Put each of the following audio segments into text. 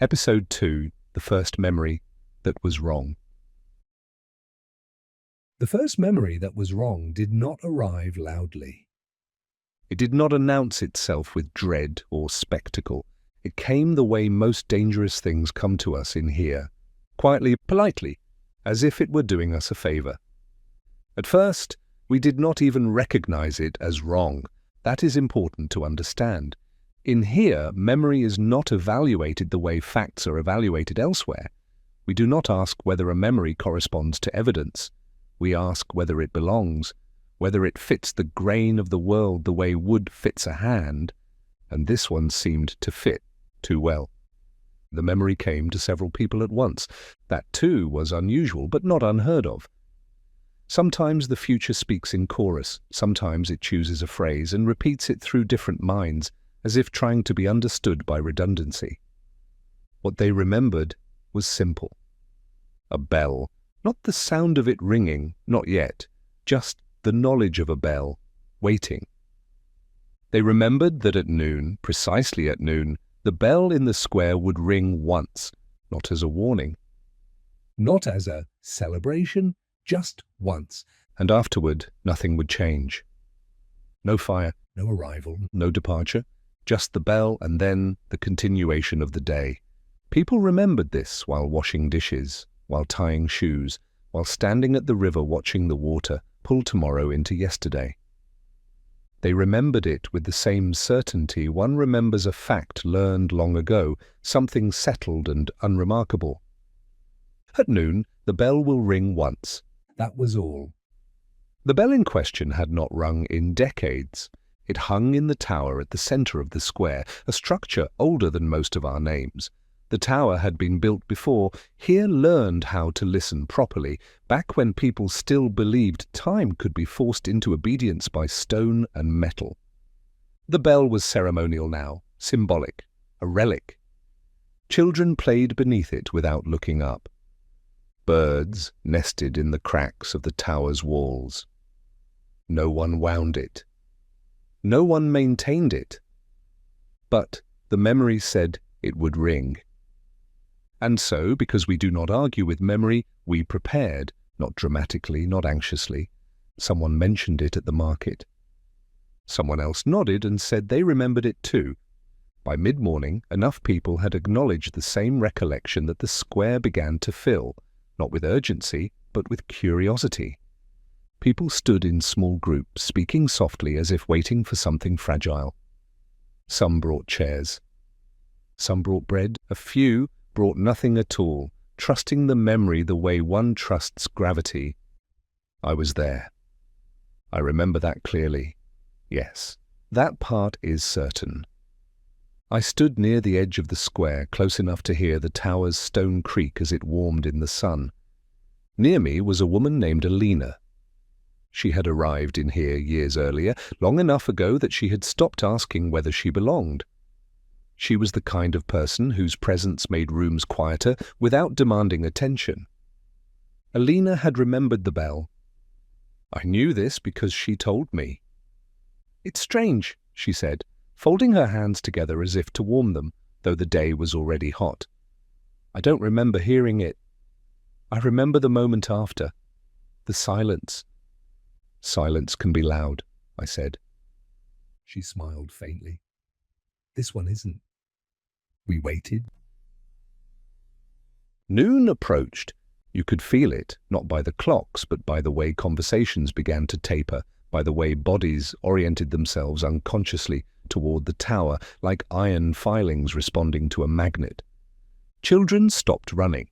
Episode 2, The First Memory That Was Wrong. The first memory that was wrong did not arrive loudly. It did not announce itself with dread or spectacle. It came the way most dangerous things come to us in here, quietly, politely, as if it were doing us a favor. At first, we did not even recognize it as wrong. That is important to understand. In here, memory is not evaluated the way facts are evaluated elsewhere. We do not ask whether a memory corresponds to evidence. We ask whether it belongs, whether it fits the grain of the world the way wood fits a hand, and this one seemed to fit too well. The memory came to several people at once. That too was unusual, but not unheard of. Sometimes the future speaks in chorus, sometimes it chooses a phrase and repeats it through different minds, as if trying to be understood by redundancy. What they remembered was simple. A bell, not the sound of it ringing, not yet, just the knowledge of a bell, waiting. They remembered that at noon, precisely at noon, the bell in the square would ring once, not as a warning. Not as a celebration, just once. And afterward, nothing would change. No fire, No arrival. no departure, just the bell and then the continuation of the day. People remembered this while washing dishes, while tying shoes, while standing at the river watching the water pull tomorrow into yesterday. They remembered it with the same certainty one remembers a fact learned long ago, something settled and unremarkable. At noon, the bell will ring once. That was all. The bell in question had not rung in decades. It hung in the tower at the center of the square, a structure older than most of our names. The tower had been built before, here learned how to listen properly, back when people still believed time could be forced into obedience by stone and metal. The bell was ceremonial now, symbolic, a relic. Children played beneath it without looking up. Birds nested in the cracks of the tower's walls. No one wound it. No one maintained it. But the memory said it would ring. And so, because we do not argue with memory, we prepared, not dramatically, not anxiously. Someone mentioned it at the market. Someone else nodded and said they remembered it too. By mid-morning, enough people had acknowledged the same recollection that the square began to fill, not with urgency, but with curiosity. People stood in small groups, speaking softly as if waiting for something fragile. Some brought chairs. Some brought bread. A few brought nothing at all, trusting the memory the way one trusts gravity. I was there. I remember that clearly. Yes, that part is certain. I stood near the edge of the square, close enough to hear the tower's stone creak as it warmed in the sun. Near me was a woman named Alina. She had arrived in here years earlier, long enough ago that she had stopped asking whether she belonged. She was the kind of person whose presence made rooms quieter without demanding attention. Alina had remembered the bell. I knew this because she told me. It's strange, she said, folding her hands together as if to warm them, though the day was already hot. I don't remember hearing it. I remember the moment after. The silence. Silence can be loud, I said. She smiled faintly. This one isn't. We waited. Noon approached. You could feel it, not by the clocks, but by the way conversations began to taper, by the way bodies oriented themselves unconsciously toward the tower, like iron filings responding to a magnet. Children stopped running.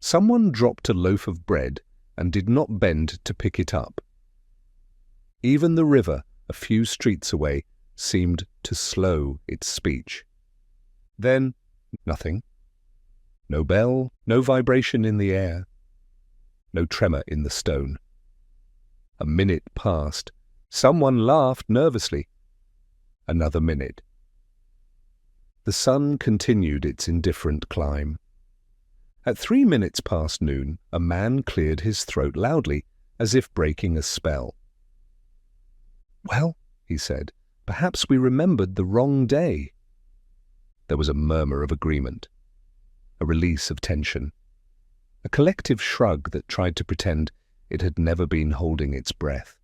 Someone dropped a loaf of bread and did not bend to pick it up. Even the river, a few streets away, seemed to slow its speech. Then, nothing. No bell, no vibration in the air, no tremor in the stone. A minute passed. Someone laughed nervously. Another minute. The sun continued its indifferent climb. At 3 minutes past noon, a man cleared his throat loudly, as if breaking a spell. "Well," he said, "perhaps we remembered the wrong day." There was a murmur of agreement. a release of tension, a collective shrug that tried to pretend it had never been holding its breath.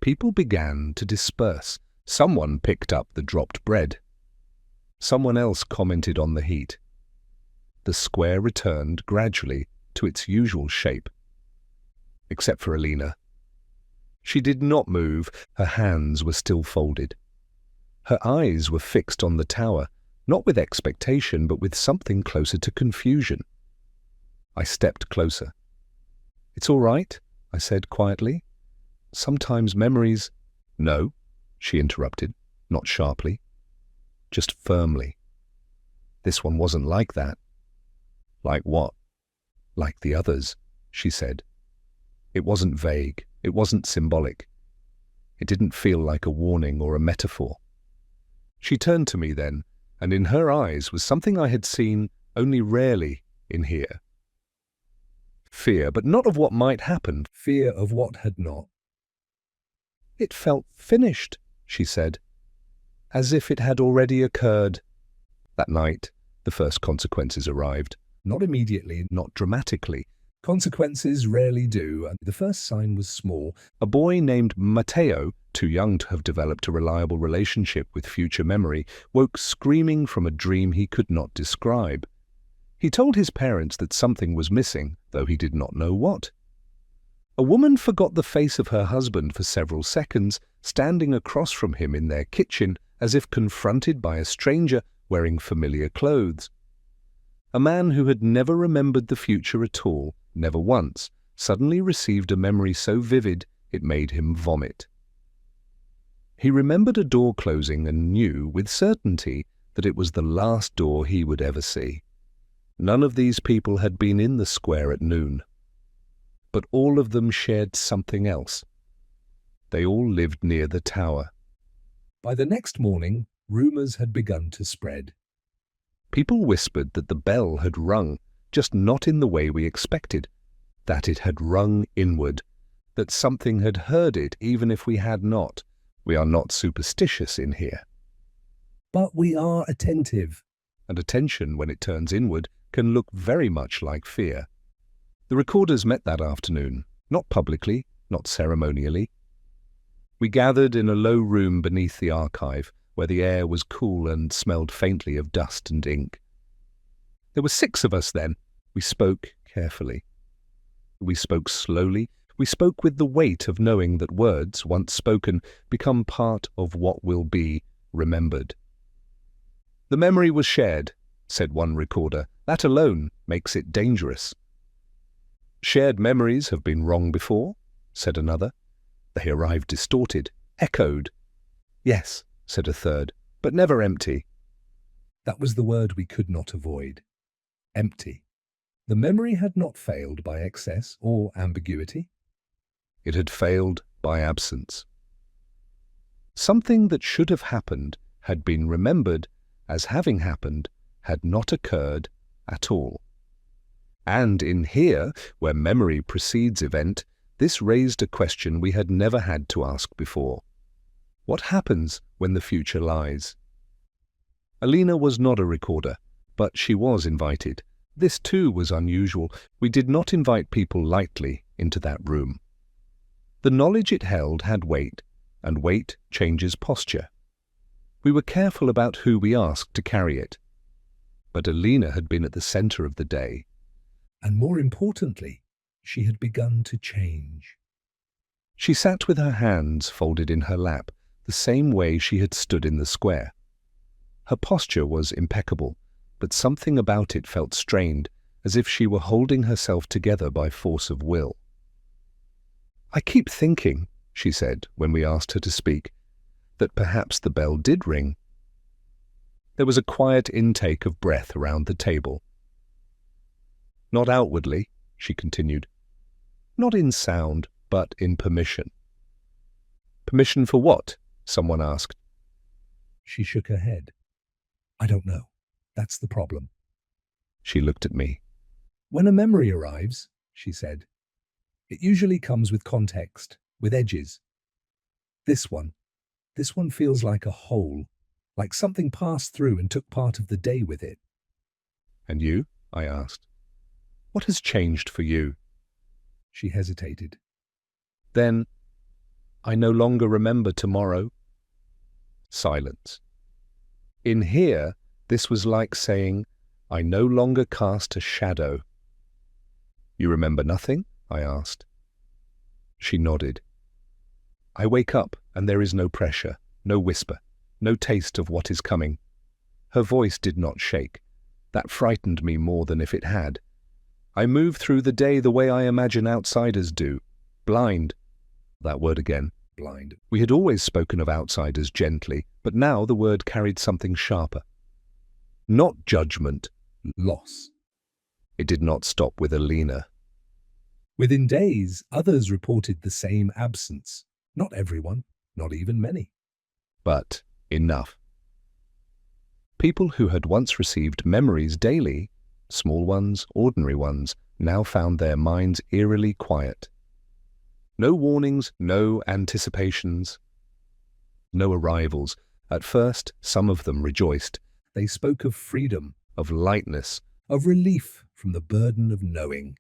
People began to disperse. Someone picked up the dropped bread. Someone else commented on the heat. The square returned gradually to its usual shape, except for Alina. She did not move. Her hands were still folded. Her eyes were fixed on the tower, not with expectation, but with something closer to confusion. I stepped closer. "It's all right," I said quietly. "Sometimes memories—" "No," she interrupted, not sharply, just firmly. This one wasn't like that. "Like what?" "Like the others," she said. It wasn't vague. It wasn't symbolic. It didn't feel like a warning or a metaphor. She turned to me then, and in her eyes was something I had seen only rarely in here. Fear, but not of what might happen. Fear of what had not. "It felt finished," she said, "as if it had already occurred." That night, the first consequences arrived. Not immediately, Not dramatically. consequences rarely do, and the first sign was small. A boy named Matteo, too young to have developed a reliable relationship with future memory, woke screaming from a dream he could not describe. He told his parents that something was missing, though he did not know what. A woman forgot the face of her husband for several seconds, standing across from him in their kitchen as if confronted by a stranger wearing familiar clothes. A man who had never remembered the future at all, never once, suddenly received a memory so vivid it made him vomit. He remembered a door closing and knew with certainty that it was the last door he would ever see. None of these people had been in the square at noon, but all of them shared something else. They all lived near the tower. By the next morning, rumours had begun to spread. People whispered that the bell had rung, just not in the way we expected, that it had rung inward, that something had heard it even if we had not. We are not superstitious in here. But we are attentive. And attention, when it turns inward, can look very much like fear. The recorders met that afternoon, not publicly, not ceremonially. We gathered in a low room beneath the archive, where the air was cool and smelled faintly of dust and ink. There were 6 of us then. We spoke carefully. We spoke slowly. We spoke with the weight of knowing that words, once spoken, become part of what will be remembered. "The memory was shared," said one recorder. "That alone makes it dangerous." "Shared memories have been wrong before," said another. They arrived distorted, echoed. "Yes," said a third, "but never empty." That was the word we could not avoid. Empty. The memory had not failed by excess or ambiguity. It had failed by absence. Something that should have happened had been remembered as having happened had not occurred at all. And in here, where memory precedes event, this raised a question we had never had to ask before. What happens when the future lies? Alina was not a recorder, but she was invited. This too was unusual. We did not invite people lightly into that room. The knowledge it held had weight, and weight changes posture. We were careful about who we asked to carry it. But Alina had been at the center of the day. And more importantly, she had begun to change. She sat with her hands folded in her lap, the same way she had stood in the square. Her posture was impeccable, but something about it felt strained, as if she were holding herself together by force of will. "I keep thinking," she said when we asked her to speak, "that perhaps the bell did ring." There was a quiet intake of breath around the table. "Not outwardly," she continued. "Not in sound, but in permission." "Permission for what?" someone asked. She shook her head. "I don't know. That's the problem." She looked at me. "When a memory arrives," she said, "it usually comes with context, with edges. This one feels like a hole, like something passed through and took part of the day with it." And you? I asked. What has changed for you? She hesitated. Then, I no longer remember tomorrow. Silence. In here, this was like saying, I no longer cast a shadow. You remember nothing? I asked. She nodded. I wake up and there is no pressure, no whisper, no taste of what is coming. Her voice did not shake. That frightened me more than if it had. I move through the day the way I imagine outsiders do. Blind. That word again. Blind. We had always spoken of outsiders gently, but now the word carried something sharper. Not judgment. Loss. It did not stop with Alina. Within days, others reported the same absence. Not everyone, not even many. But enough. People who had once received memories daily, small ones, ordinary ones, now found their minds eerily quiet. No warnings, no anticipations, no arrivals. At first, some of them rejoiced. They spoke of freedom, Of lightness. of relief from the burden of knowing.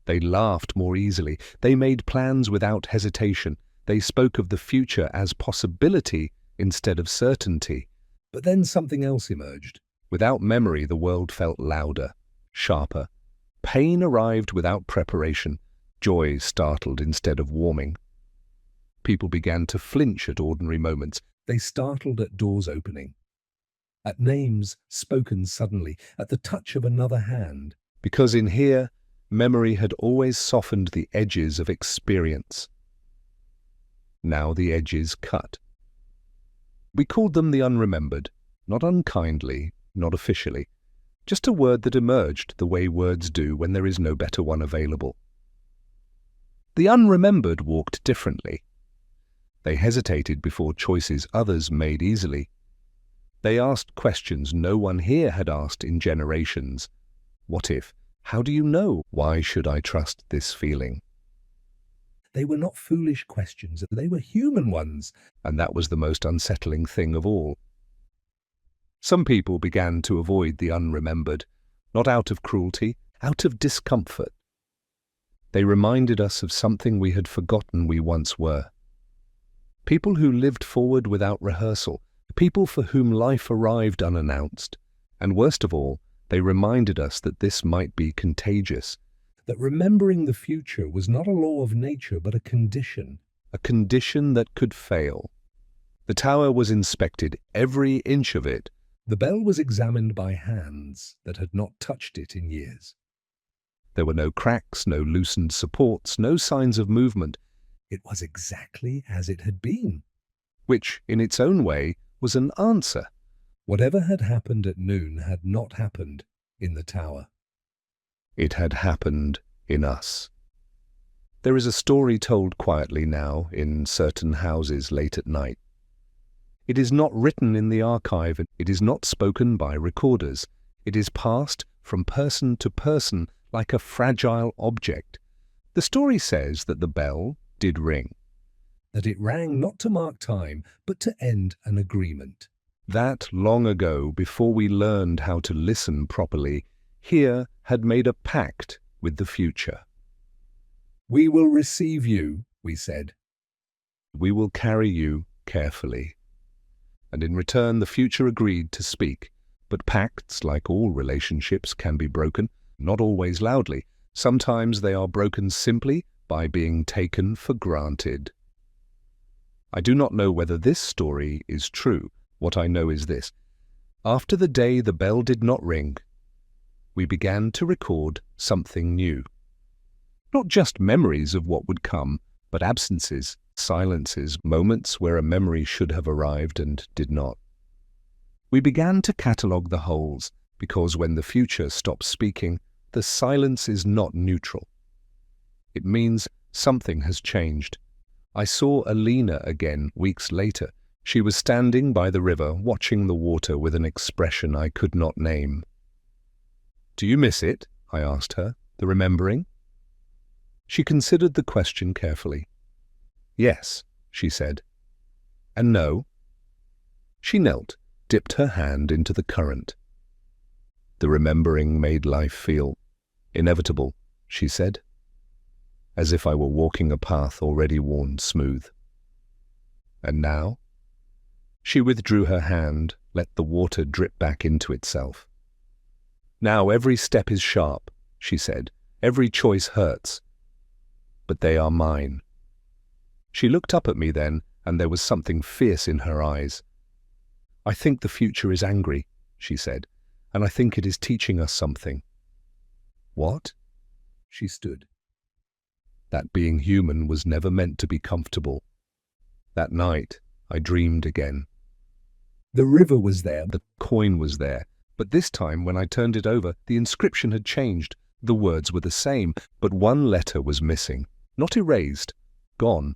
They laughed more easily. They made plans without hesitation. They spoke of the future as possibility instead of certainty. But then something else emerged. Without memory, the world felt louder, sharper. Pain arrived without preparation. Joy startled instead of warming. People began to flinch at ordinary moments. They startled at doors opening, at names spoken suddenly, at the touch of another hand. Because in here, memory had always softened the edges of experience. Now the edges cut. We called them the unremembered, not unkindly, not officially, just a word that emerged the way words do when there is no better one available. The unremembered walked differently. They hesitated before choices others made easily. They asked questions no one here had asked in generations. What if? How do you know? Why should I trust this feeling? They were not foolish questions, they were human ones. And that was the most unsettling thing of all. Some people began to avoid the unremembered, not out of cruelty, out of discomfort. They reminded us of something we had forgotten we once were. People who lived forward without rehearsal, people for whom life arrived unannounced. And worst of all, they reminded us that this might be contagious. That remembering the future was not a law of nature, but a condition. A condition that could fail. The tower was inspected, every inch of it. The bell was examined by hands that had not touched it in years. There were no cracks, no loosened supports, no signs of movement. It was exactly as it had been. Which, in its own way, was an answer. Whatever had happened at noon had not happened in the tower. It had happened in us. There is a story told quietly now in certain houses late at night. It is not written in the archive, it is not spoken by recorders. It is passed from person to person like a fragile object. The story says that the bell did ring. That it rang not to mark time, but to end an agreement. That long ago, before we learned how to listen properly, here had made a pact with the future. We will receive you, we said. We will carry you carefully. And in return the future agreed to speak. But pacts, like all relationships, can be broken, not always loudly. Sometimes they are broken simply by being taken for granted. I do not know whether this story is true. What I know is this. After the day the bell did not ring, we began to record something new. Not just memories of what would come, but absences, silences, moments where a memory should have arrived and did not. We began to catalogue the holes, because when the future stops speaking, the silence is not neutral. It means something has changed. I saw Alina again weeks later. She was standing by the river, watching the water with an expression I could not name. "Do you miss it?" I asked her, "the remembering?" She considered the question carefully. "Yes," she said. "And no?" She knelt, dipped her hand into the current. The remembering made life feel inevitable, she said, as if I were walking a path already worn smooth. And now? She withdrew her hand, let the water drip back into itself. Now every step is sharp, she said. Every choice hurts. But they are mine. She looked up at me then, and there was something fierce in her eyes. I think the future is angry, she said, and I think it is teaching us something. What? She stood. That being human was never meant to be comfortable. That night, I dreamed again. The river was there. The coin was there, but this time when I turned it over, the inscription had changed. The words were the same, but one letter was missing, not erased, gone,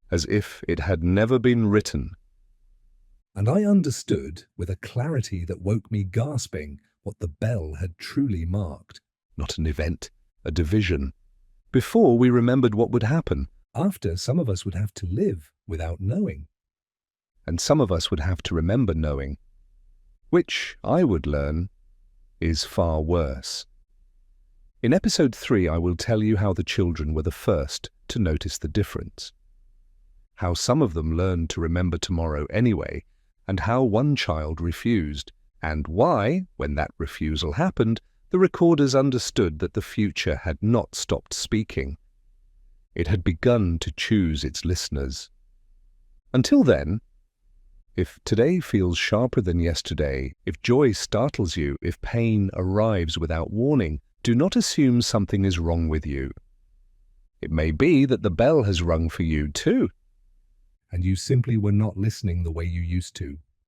as if it had never been written. And I understood, with a clarity that woke me gasping, what the bell had truly marked. Not an event, a division. Before, we remembered what would happen. After, some of us would have to live without knowing. And some of us would have to remember knowing, which, I would learn, is far worse. In episode 3, I will tell you how the children were the first to notice the difference, how some of them learned to remember tomorrow anyway, and how one child refused, and why, when that refusal happened, the recorders understood that the future had not stopped speaking. It had begun to choose its listeners. Until then, if today feels sharper than yesterday, if joy startles you, if pain arrives without warning, do not assume something is wrong with you. It may be that the bell has rung for you too. And you simply were not listening the way you used to.